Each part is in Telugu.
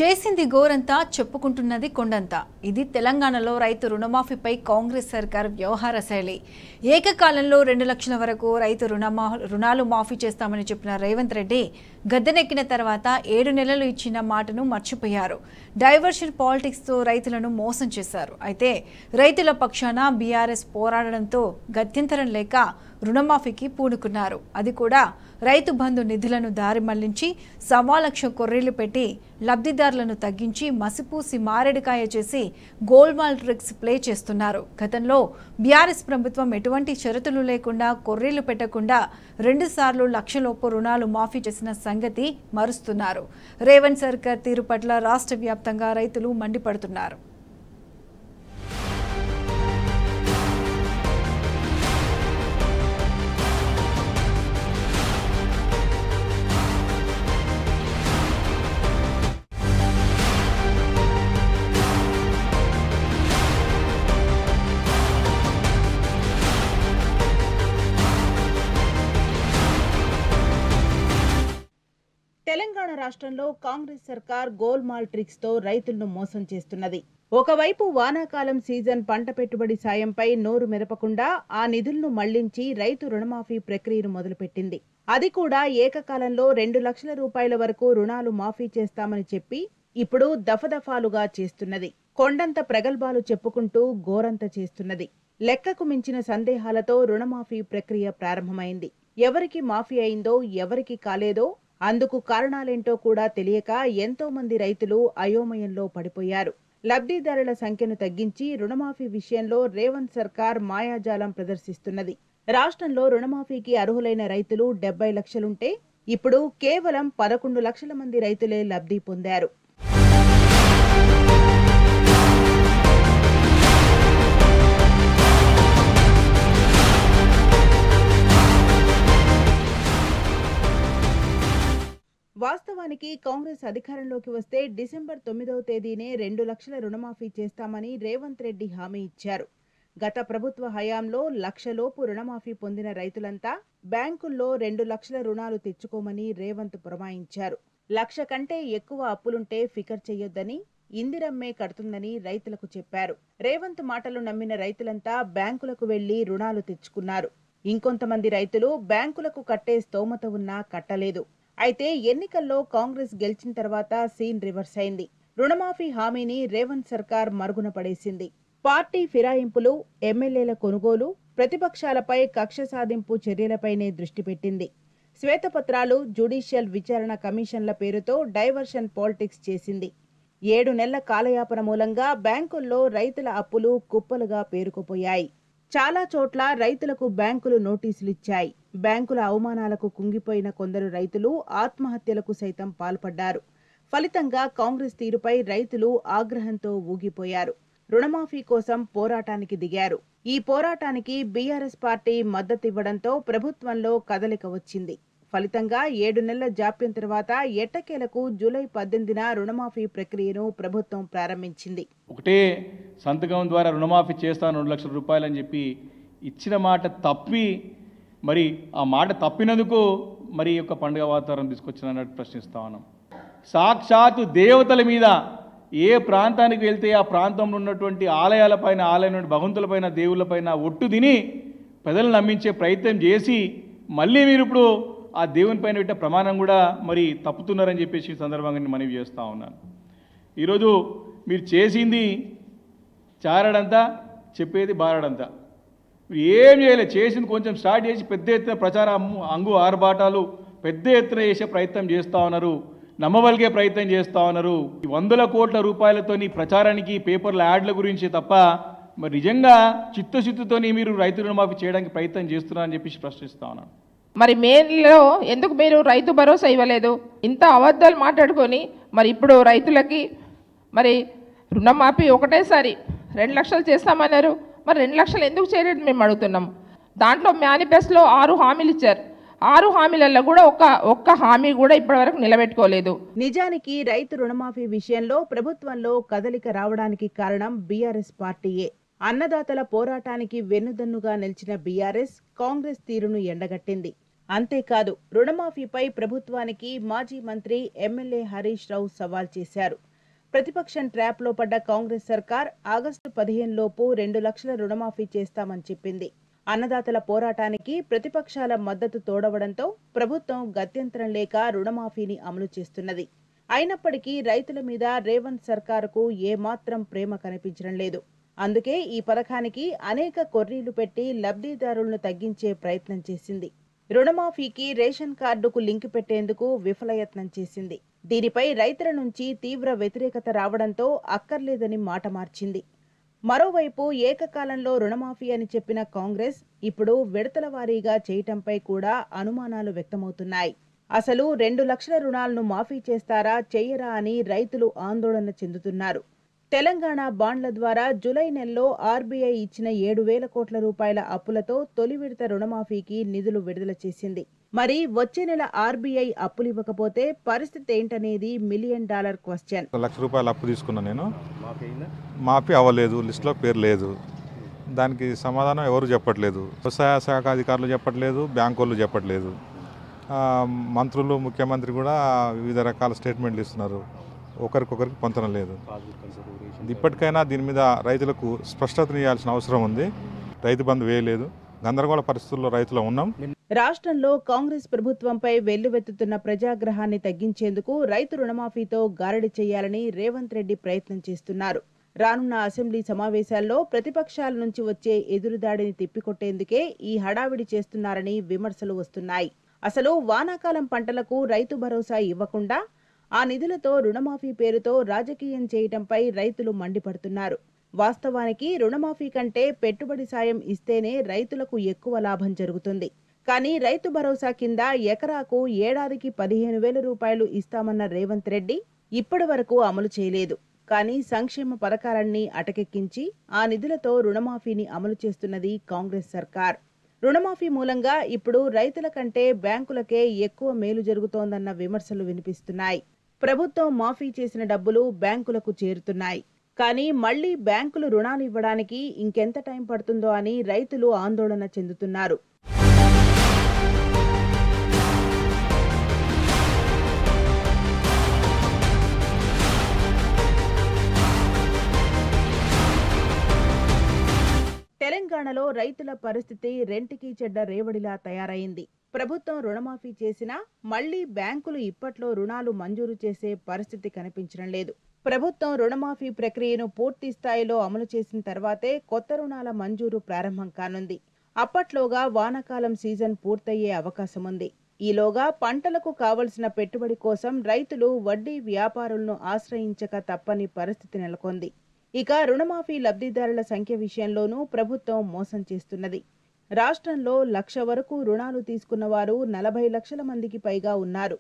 చేసింది గోరంతా చెప్పుకుంటున్నది కొండంతా. ఇది తెలంగాణలో రైతు రుణమాఫీపై కాంగ్రెస్ సర్కార్ వ్యవహార శైలి. ఏకకాలంలో 2 లక్షల వరకు రైతు రుణాలు మాఫీ చేస్తామని చెప్పిన రేవంత్ రెడ్డి గద్దెనెక్కిన తర్వాత 7 నెలలు ఇచ్చిన మాటను మర్చిపోయారు. డైవర్షన్ పాలిటిక్స్తో రైతులను మోసం చేశారు. అయితే రైతుల పక్షాన బీఆర్ఎస్ పోరాడడంతో గత్యంతరం లేక రుణమాఫీకి పూనుకున్నారు. అది కూడా రైతు బంధు నిధులను దారి మళ్లించి 1.25 లక్షం కొర్రీలు పెట్టి లబ్ధిదారులను తగ్గించి మసిపూసి మారేడుకాయ చేసి గోల్మాల్ ట్రిక్స్ ప్లే చేస్తున్నారు. గతంలో బీఆర్ఎస్ ప్రభుత్వం ఎటువంటి షరతులు లేకుండా కొర్రీలు పెట్టకుండా 2 సార్లు లక్షలోపు రుణాలు మాఫీ చేసిన సంగతి మరుస్తున్నారు. రేవంత్ సర్కార్ తీరు పట్ల రాష్ట్ర వ్యాప్తంగా రైతులు మండిపడుతున్నారు. తెలంగాణ రాష్ట్రంలో కాంగ్రెస్ సర్కార్ గోల్మాల్ ట్రిక్స్ తో రైతులను మోసం చేస్తున్నది. ఒకవైపు వానాకాలం సీజన్ పంట పెట్టుబడి సాయంపై నోరు మెదపకుండా ఆ నిధులను మళ్లించి రైతు రుణమాఫీ ప్రక్రియను మొదలుపెట్టింది. అది కూడా ఏకకాలంలో 2 లక్షల రూపాయల వరకు రుణాలు మాఫీ చేస్తామని చెప్పి ఇప్పుడు దఫదఫాలుగా చేస్తున్నది. కొండంత ప్రగల్భాలు చెప్పుకుంటూ గోరంత చేస్తున్నది. లెక్కకు మించిన సందేహాలతో రుణమాఫీ ప్రక్రియ ప్రారంభమైంది. ఎవరికి మాఫీ అయిందో ఎవరికి కాలేదో అందుకు కారణాలేంటో కూడా తెలియక ఎంతో మంది రైతులు అయోమయంలో పడిపోయారు. లబ్ధిదారుల సంఖ్యను తగ్గించి రుణమాఫీ విషయంలో రేవంత్ సర్కార్ మాయాజాలం ప్రదర్శిస్తున్నది. రాష్ట్రంలో రుణమాఫీకి అర్హులైన రైతులు 70 లక్షలుంటే ఇప్పుడు కేవలం 11 లక్షల మంది రైతులే లబ్ధి పొందారు. వాస్తవానికి కాంగ్రెస్ అధికారంలోకి వస్తే డిసెంబర్ 9వ తేదీనే 2 లక్షల రుణమాఫీ చేస్తామని రేవంత్ రెడ్డి హామీ ఇచ్చారు. గత ప్రభుత్వ హయాంలో 1 లక్షలోపు రుణమాఫీ పొందిన రైతులంతా బ్యాంకుల్లో 2 లక్షల రుణాలు తెచ్చుకోమని రేవంత్ పురమాయించారు. 1 లక్ష కంటే ఎక్కువ అప్పులుంటే ఫికర్ చెయ్యొద్దని, ఇందిరమ్మే కడుతుందని రైతులకు చెప్పారు. రేవంత్ మాటలు నమ్మిన రైతులంతా బ్యాంకులకు వెళ్లి రుణాలు తెచ్చుకున్నారు. ఇంకొంతమంది రైతులు బ్యాంకులకు కట్టే స్తోమత ఉన్నా కట్టలేదు. అయితే ఎన్నికల్లో కాంగ్రెస్ గెలిచిన తర్వాత సీన్ రివర్స్ అయింది. రుణమాఫీ హామీని రేవంత్ సర్కార్ మరుగున పడేసింది. పార్టీ ఫిరాయింపులు, ఎమ్మెల్యేల కొనుగోలు, ప్రతిపక్షాలపై కక్ష సాధింపు చర్యలపైనే దృష్టి పెట్టింది. శ్వేతపత్రాలు, జ్యుడిషియల్ విచారణ కమిషన్ల పేరుతో డైవర్షన్ పాలిటిక్స్ చేసింది. 7 నెలల కాలయాపన మూలంగా బ్యాంకుల్లో రైతుల అప్పులు కుప్పలుగా పేరుకుపోయాయి. చాలా చోట్ల రైతులకు బ్యాంకులు నోటీసులిచ్చాయి. బ్యాంకుల అవమానాలకు కుంగిపోయిన కొందరు రైతులు ఆత్మహత్యలకు సైతం పాల్పడ్డారు. ఫలితంగా కాంగ్రెస్ తీరుపై రైతులు ఆగ్రహంతో ఊగిపోయారు. రుణమాఫీ కోసం పోరాటానికి దిగారు. ఈ పోరాటానికి బీఆర్ఎస్ పార్టీ మద్దతివ్వడంతో ప్రభుత్వంలో కదలిక వచ్చింది. ఫలితంగా 7 నెలల జాప్యం తర్వాత ఎట్టకేలకు జూలై 18న రుణమాఫీ ప్రక్రియను ప్రభుత్వం ప్రారంభించింది. ఒకటే సంతకం ద్వారా రుణమాఫీ చేస్తాను 2 లక్షల రూపాయలు అని చెప్పి ఇచ్చిన మాట తప్పి మరి ఆ మాట తప్పినందుకు మరి యొక్క పండుగ వాతావరణం తీసుకొచ్చినట్టు ప్రశ్నిస్తా ఉన్నాం. సాక్షాత్తు దేవతల మీద ఏ ప్రాంతానికి వెళ్తే ఆ ప్రాంతంలో ఉన్నటువంటి ఆలయాలపైన, ఆలయం భగవంతులపైన, దేవుళ్ళపైన ఒట్టు తిని ప్రజలను నమ్మించే ప్రయత్నం చేసి మళ్ళీ మీరు ఇప్పుడు ఆ దేవుని పైన పెట్టే ప్రమాణం కూడా మరి తప్పుతున్నారని చెప్పేసి సందర్భంగా నేను మనవి చేస్తూ ఉన్నాను. ఈరోజు మీరు చేసింది చారడంతా, చెప్పేది బారడంతా. మీరు ఏం చేయలేదు. చేసింది కొంచెం స్టార్ట్ చేసి పెద్ద ఎత్తున ప్రచారం ఆర్భాటాలు పెద్ద ఎత్తున చేసే ప్రయత్నం చేస్తూ ఉన్నారు. నమ్మవలిగే ప్రయత్నం చేస్తూ ఉన్నారు. 100 కోట్ల రూపాయలతోని ప్రచారానికి, పేపర్ల యాడ్ల గురించి తప్ప మరి నిజంగా చిత్తశుద్ధితోని మీరు రైతు రుణమాఫీ చేయడానికి ప్రయత్నం చేస్తున్నారని చెప్పేసి ప్రశ్నిస్తూ ఉన్నాను. మరి మేలో ఎందుకు మీరు రైతు భరోసా ఇవ్వలేదు? ఇంత అబద్ధాలు మాట్లాడుకొని మరి ఇప్పుడు రైతులకి మరి రుణమాఫీ ఒకటేసారి 2 లక్షలు చేస్తామన్నారు. మరి 2 లక్షలు ఎందుకు చేయలేదు మేము అడుగుతున్నాం. దాంట్లో మేనిఫెస్టోలో 6 హామీలు ఇచ్చారు. 6 హామీలలో కూడా ఒక్క హామీ కూడా ఇప్పటివరకు నిలబెట్టుకోలేదు. నిజానికి రైతు రుణమాఫీ విషయంలో ప్రభుత్వంలో కదలిక రావడానికి కారణం బీఆర్ఎస్ పార్టీయే. అన్నదాతల పోరాటానికి వెన్నుదన్నుగా నిలిచిన బీఆర్ఎస్ కాంగ్రెస్ తీరును ఎండగట్టింది. అంతేకాదు రుణమాఫీపై ప్రభుత్వానికి మాజీ మంత్రి ఎమ్మెల్యే హరీష్ రావు సవాల్ చేశారు. ప్రతిపక్షం ట్రాప్లో పడ్డ కాంగ్రెస్ సర్కార్ ఆగస్టు 15 లోపు 2 లక్షల రుణమాఫీ చేస్తామని చెప్పింది. అన్నదాతల పోరాటానికి ప్రతిపక్షాల మద్దతు తోడవడంతో ప్రభుత్వం గత్యంతరం లేక రుణమాఫీని అమలు చేస్తున్నది. అయినప్పటికీ రైతుల మీద రేవంత్ సర్కారుకు ఏమాత్రం ప్రేమ కనిపించడం లేదు. అందుకే ఈ పథకానికి అనేక కొర్రీలు పెట్టి లబ్ధిదారులను తగ్గించే ప్రయత్నం చేసింది. రుణమాఫీకి రేషన్ కార్డుకు లింక్ పెట్టేందుకు విఫలయత్నం చేసింది. దీనిపై రైతుల నుంచి తీవ్ర వ్యతిరేకత రావడంతో అక్కర్లేదని మాట మార్చింది. మరోవైపు ఏకకాలంలో రుణమాఫీ అని చెప్పిన కాంగ్రెస్ ఇప్పుడు విడతల వారీగా చేయటంపై కూడా అనుమానాలు వ్యక్తమవుతున్నాయి. అసలు 2 లక్షల రుణాలను మాఫీ చేస్తారా చెయ్యరా అని రైతులు ఆందోళన చెందుతున్నారు. తెలంగాణ బాండ్ల ద్వారా జూలై నెలలో ఆర్బీఐ ఇచ్చిన 7,000 కోట్ల రూపాయల అప్పులతో తొలి విడత రుణమాఫీకి నిధులు విడుదల చేసింది. మరి వచ్చే నెల ఆర్బీఐ అప్పులు ఇవ్వకపోతే పరిస్థితి ఏంటనేది $1 మిలియన్ క్వశ్చన్. ₹1,00,000 అప్పు తీసుకున్నా నేను, మాఫీ అవ్వలేదు, లిస్టులో పేరు లేదు. దానికి సమాధానం ఎవరు చెప్పట్లేదు. వ్యవసాయ శాఖ అధికారులు చెప్పట్లేదు, బ్యాంకు వాళ్ళు చెప్పట్లేదు. మంత్రులు, ముఖ్యమంత్రి కూడా వివిధ రకాల స్టేట్మెంట్లు ఇస్తున్నారు. ఒకరికొకరికి పొంతన లేదు. ఇప్పటికైనా దీని మీద రైతులకు స్పష్టతనియాల్సిన అవసరం ఉంది. రైతు బంధు వేయలేదు. గందరగోళ పరిస్థితుల్లో రైతులు ఉన్నాం. రాష్ట్రంలో కాంగ్రెస్ ప్రభుత్వంపై వెల్లువెత్తుతున్న ప్రజాగ్రహాన్ని తగ్గించేందుకు రైతు రుణమాఫీతో గారడి చేయాలని రేవంత్ రెడ్డి ప్రయత్నం చేస్తున్నారు. రానున్న అసెంబ్లీ సమావేశాల్లో ప్రతిపక్షాల నుంచి వచ్చే ఎదురుదాడిని తిప్పికొట్టేందుకే ఈ హడావిడి చేస్తున్నారని విమర్శలు వస్తున్నాయి. అసలు వానాకాలం పంటలకు రైతు భరోసా ఇవ్వకుండా ఆ నిధులతో రుణమాఫీ పేరుతో రాజకీయం చేయటంపై రైతులు మండిపడుతున్నారు. వాస్తవానికి రుణమాఫీ కంటే పెట్టుబడి సాయం ఇస్తేనే రైతులకు ఎక్కువ లాభం జరుగుతుంది. కానీ రైతు భరోసా కింద ఎకరాకు ఏడాదికి 15,000 రూపాయలు ఇస్తామన్న రేవంత్ రెడ్డి ఇప్పటి వరకు అమలు చేయలేదు. కానీ సంక్షేమ పథకాలన్నీ అటకెక్కించి ఆ నిధులతో రుణమాఫీని అమలు చేస్తున్నది కాంగ్రెస్ సర్కార్. రుణమాఫీ మూలంగా ఇప్పుడు రైతుల కంటే బ్యాంకులకే ఎక్కువ మేలు జరుగుతోందన్న విమర్శలు వినిపిస్తున్నాయి. ప్రభుత్వం మాఫీ చేసిన డబ్బులు బ్యాంకులకు చేరుతున్నాయి. కానీ మళ్లీ బ్యాంకులు రుణాలు ఇవ్వడానికి ఇంకెంత టైం పడుతుందో అని రైతులు ఆందోళన చెందుతున్నారు. తెలంగాణలో రైతుల పరిస్థితి రెంటికి చెడ్డ రేవడిలా తయారైంది. ప్రభుత్వం రుణమాఫీ చేసినా మళ్లీ బ్యాంకులు ఇప్పట్లో రుణాలు మంజూరు చేసే పరిస్థితి కనిపించడం లేదు. ప్రభుత్వం రుణమాఫీ ప్రక్రియను పూర్తి స్థాయిలో అమలు చేసిన తర్వాతే కొత్త రుణాల మంజూరు ప్రారంభం కానుంది. అప్పట్లోగా వానాకాలం సీజన్ పూర్తయ్యే అవకాశం ఉంది. ఈలోగా పంటలకు కావలసిన పెట్టుబడి కోసం రైతులు వడ్డీ వ్యాపారులను ఆశ్రయించక తప్పని పరిస్థితి నెలకొంది. ఇక రుణమాఫీ లబ్ధిదారుల సంఖ్య విషయంలోనూ ప్రభుత్వం మోసం చేస్తున్నది. రాష్ట్రంలో 1,00,000 వరకు రుణాలు తీసుకున్న వారు 40 లక్షల మందికి పైగా ఉన్నారు.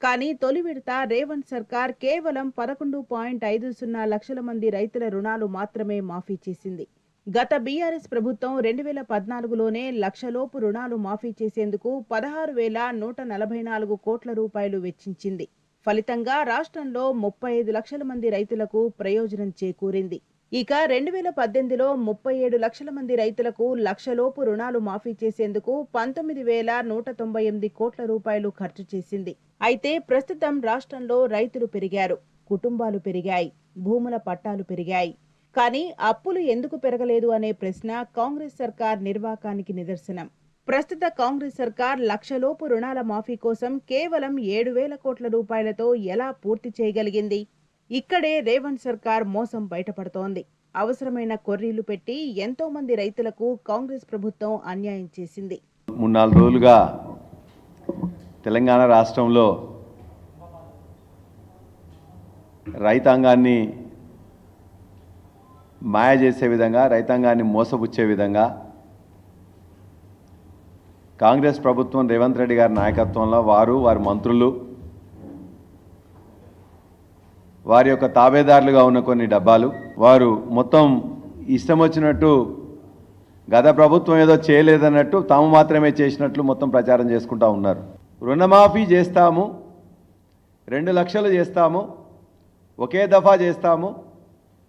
కానీ తొలి విడత రేవంత్ సర్కార్ కేవలం 11.50 లక్షల మంది రైతుల రుణాలు మాత్రమే మాఫీ చేసింది. గత బీఆర్ఎస్ ప్రభుత్వం 2014లోనే 1,00,000 లోపు రుణాలు మాఫీ చేసేందుకు 16,144 కోట్ల రూపాయలు వెచ్చించింది. ఫలితంగా రాష్ట్రంలో 35 లక్షల మంది రైతులకు ప్రయోజనం చేకూరింది. ఇక 2018లో 37 లక్షల మంది రైతులకు 1,00,000 లోపు రుణాలు మాఫీ చేసేందుకు 19,198 కోట్ల రూపాయలు ఖర్చు చేసింది. అయితే ప్రస్తుతం రాష్ట్రంలో రైతులు పెరిగారు, కుటుంబాలు పెరిగాయి, భూముల పట్టాలు పెరిగాయి. కానీ అప్పులు ఎందుకు పెరగలేదు అనే ప్రశ్న కాంగ్రెస్ సర్కార్ నిర్వాకానికి నిదర్శనం. ప్రస్తుత కాంగ్రెస్ సర్కార్ 1,00,000 లోపు రుణాల మాఫీ కోసం కేవలం 7,000 కోట్ల రూపాయలతో ఎలా పూర్తి చేయగలిగింది? ఇక్కడే రేవంత్ సర్కార్ మోసం బయటపడుతోంది. అవసరమైన కొర్రీలు పెట్టి ఎంతో మంది రైతులకు కాంగ్రెస్ ప్రభుత్వం అన్యాయం చేసింది. 3-4 రోజులుగా తెలంగాణ రాష్ట్రంలో రైతాంగాన్ని మాయ చేసే విధంగా, రైతాంగాన్ని మోసపుచ్చే విధంగా కాంగ్రెస్ ప్రభుత్వం రేవంత్ రెడ్డి గారి నాయకత్వంలో వారి మంత్రులు, వారి యొక్క తాబేదారులుగా ఉన్న కొన్ని డబ్బాలు, వారు మొత్తం ఇష్టం వచ్చినట్టు గత ప్రభుత్వం ఏదో చేయలేదన్నట్టు తాము మాత్రమే చేసినట్లు మొత్తం ప్రచారం చేసుకుంటూ ఉన్నారు. రుణమాఫీ చేస్తాము, 2 లక్షలు చేస్తాము, ఒకే దఫా చేస్తాము,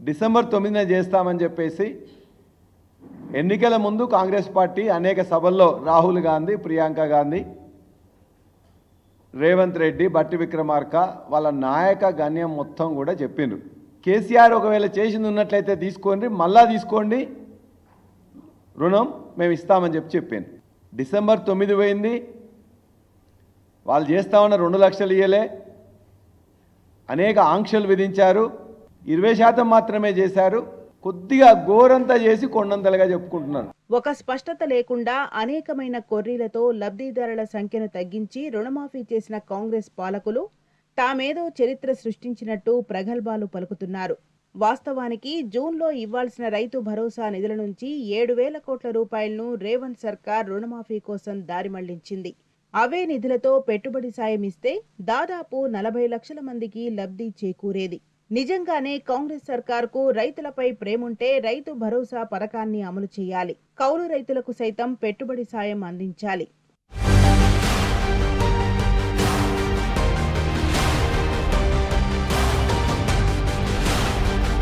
డిసెంబర్ 9న చేస్తామని చెప్పేసి ఎన్నికల ముందు కాంగ్రెస్ పార్టీ అనేక సభల్లో రాహుల్ గాంధీ, ప్రియాంక గాంధీ రేవంత్ రెడ్డి, బట్టి విక్రమార్క వాళ్ళ నాయక గణ్యం మొత్తం కూడా చెప్పిండ్రు. కేసీఆర్ ఒకవేళ చేసింది ఉన్నట్లయితే తీసుకోండి, మళ్ళా తీసుకోండి, రుణం మేము ఇస్తామని చెప్పాను. డిసెంబర్ 9 పోయింది, వాళ్ళు చేస్తామన్న 2 లక్షలు ఇయ్యలే, అనేక ఆంక్షలు విధించారు, 20% మాత్రమే చేశారు. కొద్దిగా గోరంతా చేసి కొండంతలుగా చెప్పుకుంటున్నారు. ఒక స్పష్టత లేకుండా అనేకమైన కొర్రీలతో లబ్ధిదారుల సంఖ్యను తగ్గించి రుణమాఫీ చేసిన కాంగ్రెస్ పాలకులు తామేదో చరిత్ర సృష్టించినట్టు ప్రగల్భాలు పలుకుతున్నారు. వాస్తవానికి జూన్లో ఇవ్వాల్సిన రైతు భరోసా నిధుల నుంచి 7,000 కోట్ల రూపాయలను రేవంత్ సర్కార్ రుణమాఫీ కోసం దారి మళ్లించింది. అవే నిధులతో పెట్టుబడి సాయం ఇస్తే దాదాపు 40 లక్షల మందికి లబ్ధి చేకూరేది. నిజంగానే కాంగ్రెస్ సర్కార్కు రైతులపై ప్రేముంటే రైతు భరోసా పథకాన్ని అమలు చేయాలి. కౌలు రైతులకు సైతం పెట్టుబడి సాయం అందించాలి.